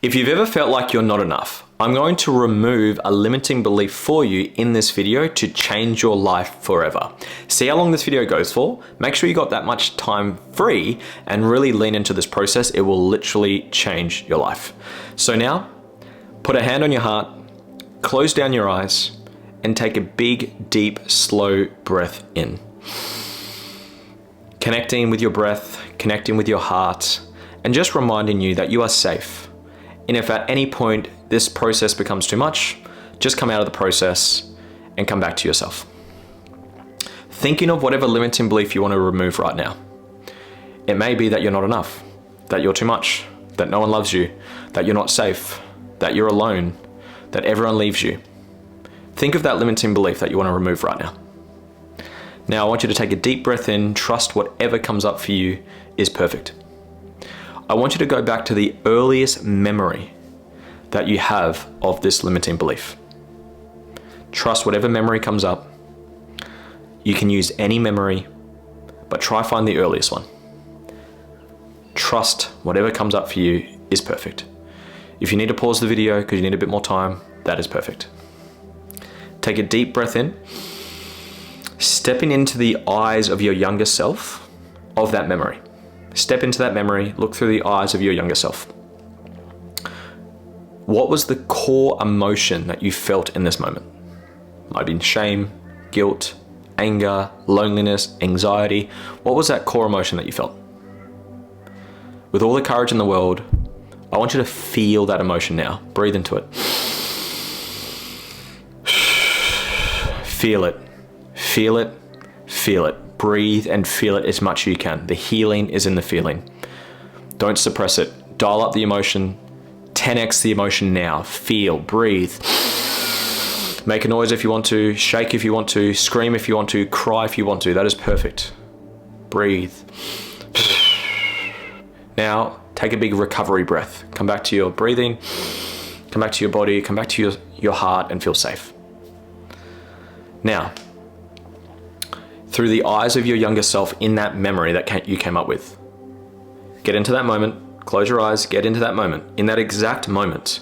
If you've ever felt like you're not enough, I'm going to remove a limiting belief for you in this video to change your life forever. See how long this video goes for? Make sure you got that much time free and really lean into this process. It will literally change your life. So now, put a hand on your heart, close down your eyes, and take a big, deep, slow breath in. Connecting with your breath, connecting with your heart, and just reminding you that you are safe. And if at any point this process becomes too much, just come out of the process and come back to yourself. Thinking of whatever limiting belief you want to remove right now. It may be that you're not enough, that you're too much, that no one loves you, that you're not safe, that you're alone, that everyone leaves you. Think of that limiting belief that you want to remove right now. Now I want you to take a deep breath in, trust whatever comes up for you is perfect. I want you to go back to the earliest memory that you have of this limiting belief. Trust whatever memory comes up. You can use any memory, but try find the earliest one. Trust whatever comes up for you is perfect. If you need to pause the video because you need a bit more time, that is perfect. Take a deep breath in, stepping into the eyes of your younger self of that memory. Step into that memory, look through the eyes of your younger self. What was the core emotion that you felt in this moment? Might have been shame, guilt, anger, loneliness, anxiety. What was that core emotion that you felt? With all the courage in the world, I want you to feel that emotion now. Breathe into it. Feel it, feel it, feel it. Breathe and feel it as much as you can. The healing is in the feeling. Don't suppress it. Dial up the emotion, 10x the emotion now. Feel, breathe. Make a noise if you want to, shake if you want to, scream if you want to, cry if you want to. That is perfect. Breathe. Now, take a big recovery breath. Come back to your breathing, come back to your body, come back to your heart and feel safe. Now, through the eyes of your younger self in that memory that you came up with. Get into that moment, close your eyes, get into that moment. In that exact moment,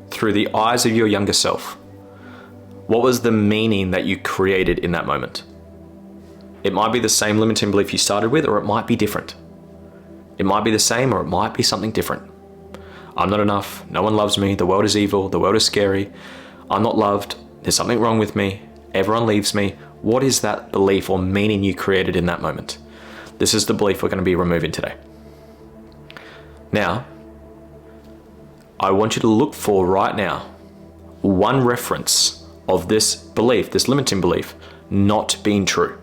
through the eyes of your younger self, what was the meaning that you created in that moment? It might be the same limiting belief you started with, or it might be different. It might be the same, or it might be something different. I'm not enough, no one loves me, the world is evil, the world is scary, I'm not loved, there's something wrong with me, everyone leaves me. What is that belief or meaning you created in that moment? This is the belief we're going to be removing today. Now, I want you to look for right now one reference of this belief, this limiting belief, not being true.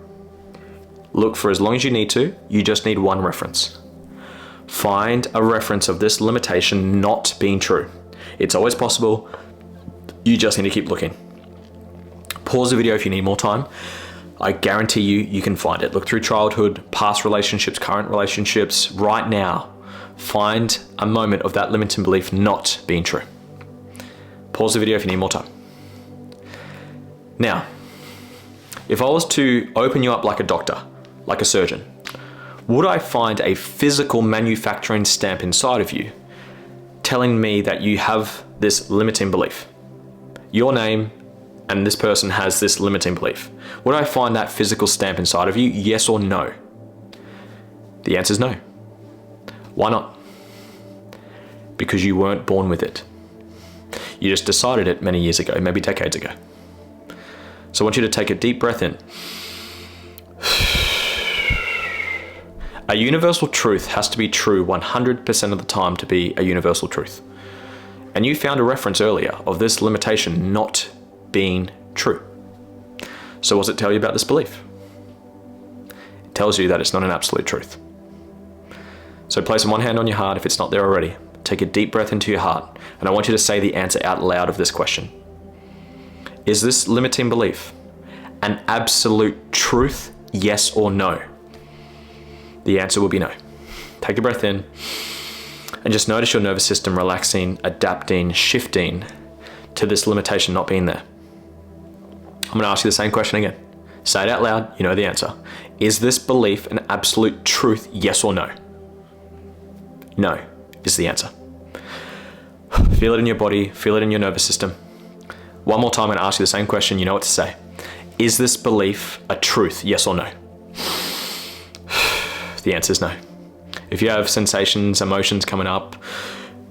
Look for as long as you need to, you just need one reference. Find a reference of this limitation not being true. It's always possible, you just need to keep looking. Pause the video if you need more time. I guarantee you can find it. Look through childhood, past relationships, current relationships, right now. Find a moment of that limiting belief not being true. Pause the video if you need more time. Now, if I was to open you up like a doctor, like a surgeon, would I find a physical manufacturing stamp inside of you telling me that you have this limiting belief? Your name, and this person has this limiting belief. Would I find that physical stamp inside of you, yes or no? The answer is no. Why not? Because you weren't born with it. You just decided it many years ago, maybe decades ago. So I want you to take a deep breath in. A universal truth has to be true 100% of the time to be a universal truth. And you found a reference earlier of this limitation not being true. So what does it tell you about this belief? It tells you that it's not an absolute truth. So place one hand on your heart if it's not there already. Take a deep breath into your heart, and I want you to say the answer out loud of this question. Is this limiting belief an absolute truth, yes or no? The answer will be no. Take a breath in, and just notice your nervous system relaxing, adapting, shifting to this limitation not being there. I'm going to ask you the same question again. Say it out loud, you know the answer. Is this belief an absolute truth, yes or no? No is the answer. Feel it in your body, feel it in your nervous system. One more time, I'm gonna ask you the same question, you know what to say. Is this belief a truth, yes or no? The answer is no. If you have sensations, emotions coming up,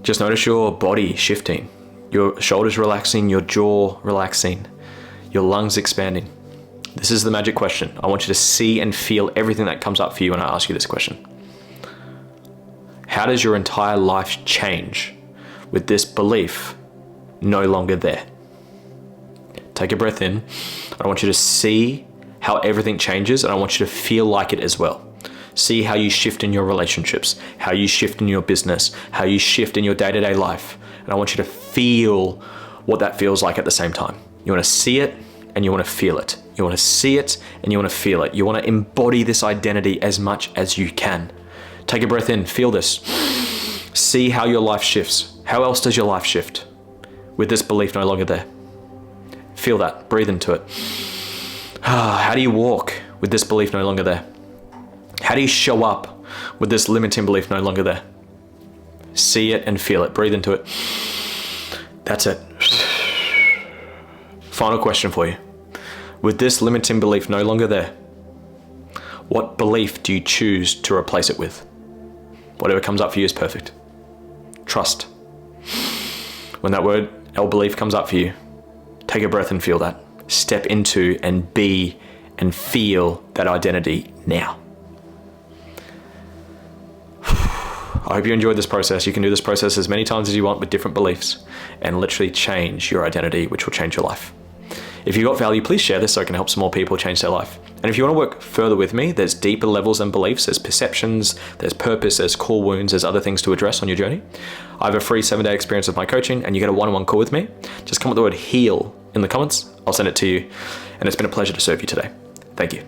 just notice your body shifting, your shoulders relaxing, your jaw relaxing, your lungs expanding. This is the magic question. I want you to see and feel everything that comes up for you when I ask you this question. How does your entire life change with this belief no longer there? Take a breath in. I want you to see how everything changes, and I want you to feel like it as well. See how you shift in your relationships, how you shift in your business, how you shift in your day-to-day life. And I want you to feel what that feels like at the same time. You want to see it and you want to feel it. You want to see it and you want to feel it. You want to embody this identity as much as you can. Take a breath in, feel this. See how your life shifts. How else does your life shift with this belief no longer there? Feel that, breathe into it. How do you walk with this belief no longer there? How do you show up with this limiting belief no longer there? See it and feel it, breathe into it. That's it. Final question for you. With this limiting belief no longer there, what belief do you choose to replace it with? Whatever comes up for you is perfect. Trust. When that word or belief comes up for you, take a breath and feel that. Step into and be and feel that identity now. I hope you enjoyed this process. You can do this process as many times as you want with different beliefs and literally change your identity, which will change your life. If you got value, please share this so it can help some more people change their life. And if you want to work further with me, there's deeper levels than beliefs, there's perceptions, there's purpose, there's core wounds, there's other things to address on your journey. I have a free 7-day experience of my coaching, and you get a one-on-one call with me. Just come with the word HEAL in the comments. I'll send it to you. And it's been a pleasure to serve you today. Thank you.